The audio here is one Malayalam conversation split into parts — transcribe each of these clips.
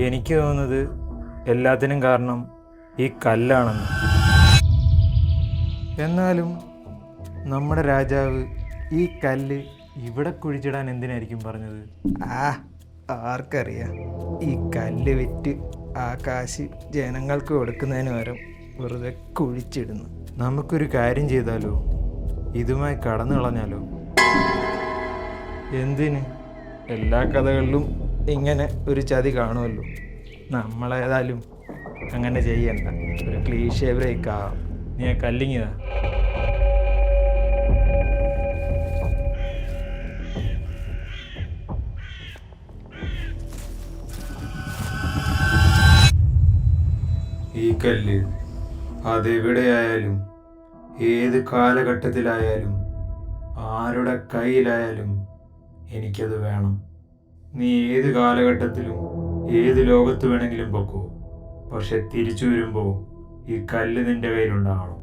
എനിക്ക് തോന്നുന്നത് എല്ലാത്തിനും കാരണം ഈ കല്ലാണെന്ന്. എന്നാലും നമ്മുടെ രാജാവ് ഈ കല്ല് ഇവിടെ കുഴിച്ചിടാൻ എന്തിനായിരിക്കും പറഞ്ഞത്? ആർക്കറിയാം. ഈ കല്ല് വിറ്റ് ആ കാശ് ജനങ്ങൾക്ക് കൊടുക്കുന്നതിന് പകരം വെറുതെ കുഴിച്ചിടുന്നു. നമുക്കൊരു കാര്യം ചെയ്താലോ? ഇതുമായി കടന്നു കളഞ്ഞാലോ? എന്തിന്? എല്ലാ കഥകളിലും ഇങ്ങനെ ഒരു ചതി കാണുമല്ലോ. നമ്മളേതായാലും അങ്ങനെ ചെയ്യണ്ട. ഒരു ക്ലീഷേ ബ്രേക്ക് ആവാം. നീ ആ കല്ലിങ്ങിതാ. ഈ കല്ല് അതെവിടെയായാലും ഏത് കാലഘട്ടത്തിലായാലും ആരുടെ കയ്യിലായാലും എനിക്കത് വേണം. നീ ഏത് കാലഘട്ടത്തിലും ഏത് ലോകത്ത് വേണമെങ്കിലും പൊക്കോ, പക്ഷെ തിരിച്ചു വരുമ്പോൾ ഈ കല്ല് നിന്റെ കയ്യിലുണ്ടാവണം.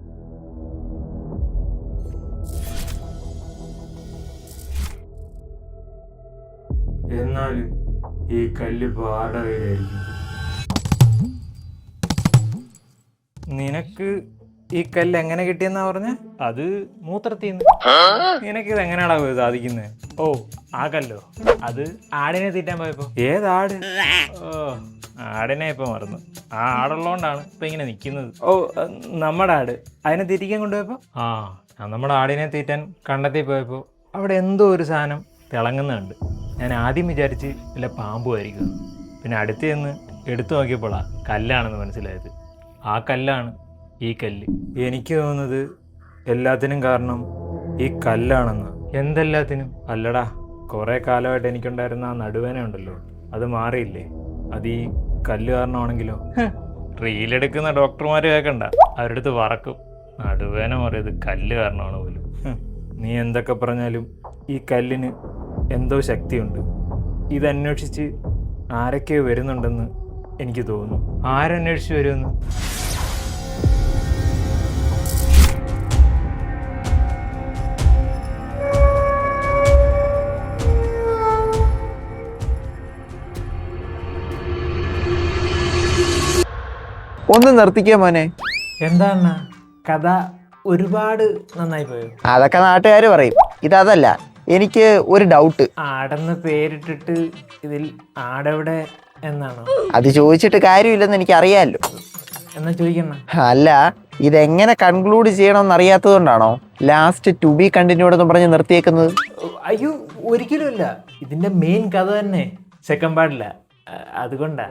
എന്നാലും ഈ കല്ല് ഇപ്പോൾ ആരുടെ കയ്യിലായിരിക്കും? നിനക്ക് ഈ കല്ല് എങ്ങനെ കിട്ടിയെന്നാ പറഞ്ഞ? അത് മൂത്രത്തിന്ന്. നിനക്കിത് എങ്ങനെയാടാ സാധിക്കുന്നത്? ഓ, ആ കല്ലോ? അത് ആടിനെ തീറ്റാൻ പോയപ്പോ. ഏതാട്? ഓ, ആടിനെ ഇപ്പൊ മറന്നു. ആ ആടുള്ളതുകൊണ്ടാണ് ഇപ്പൊ ഇങ്ങനെ നിൽക്കുന്നത്. ഓ, നമ്മുടെ ആട്. അതിനെ തീറ്റിക്കാൻ കൊണ്ടുപോയപ്പോ നമ്മുടെ ആടിനെ തീറ്റാൻ കണ്ടെത്തി പോയപ്പോ അവിടെ എന്തോ ഒരു സാധനം തിളങ്ങുന്നുണ്ട്. ഞാൻ ആദ്യം വിചാരിച്ച് വല്ല പാമ്പുമായിരിക്കും. പിന്നെ അടുത്ത് ചെന്ന് എടുത്തു നോക്കിയപ്പോഴാ കല്ലാണെന്ന് മനസ്സിലായത്. ആ കല്ലാണ് ഈ കല്ല്. എനിക്ക് തോന്നുന്നത് എല്ലാത്തിനും കാരണം ഈ കല്ലാണെന്ന്. എന്തെല്ലാത്തിനും? അല്ലടാ, കുറേ കാലമായിട്ട് എനിക്കുണ്ടായിരുന്ന ആ നടുവേന ഉണ്ടല്ലോ, അത് മാറിയില്ലേ? അത് ഈ കല്ല് കാരണമാണെങ്കിലോ? റീലെടുക്കുന്ന ഡോക്ടർമാർ കേൾക്കണ്ട, അവരുടെ അടുത്ത് വറക്കും. നടുവേന മാറിയത് കല്ല് കാരണമാണ് പോലും. നീ എന്തൊക്കെ പറഞ്ഞാലും ഈ കല്ലിന് എന്തോ ശക്തിയുണ്ട്. ഇതന്വേഷിച്ച് ആരൊക്കെയോ വരുന്നുണ്ടെന്ന് എനിക്ക് തോന്നുന്നു. ആരന്വേഷിച്ച് വരുമെന്ന്? ഒന്ന് നിർത്തിക്കോ മോനെ. എന്താണ് കഥ? ഒരുപാട് നന്നായി പോയോ? അതൊക്കെ നാട്ടുകാർ പറയും. ഇതല്ല, എനിക്ക് ഒരു ഡൗട്ട്. ആടെന്ന് പേരിട്ടിട്ട് ഇതിൽ ആടെവിടെ എന്നാണോ? അത് ചോദിച്ചിട്ട് കാര്യമില്ലെന്ന് എനിക്ക് അറിയാമല്ലോ. എന്നാ ചോദിക്കണ. അല്ല, ഇതെങ്ങനെ കൺക്ലൂഡ് ചെയ്യണമെന്ന് അറിയാത്തതുകൊണ്ടാണോ ലാസ്റ്റ് ടു ബി കണ്ടിന്യൂഡ് പറഞ്ഞ് നിർത്തിയേക്കുന്നത്? അയ്യോ, ഒരിക്കലും ഇല്ല. ഇതിന്റെ മെയിൻ കഥ തന്നെ സെക്കൻഡ് പാർട്ടില്ല, അതുകൊണ്ടാ.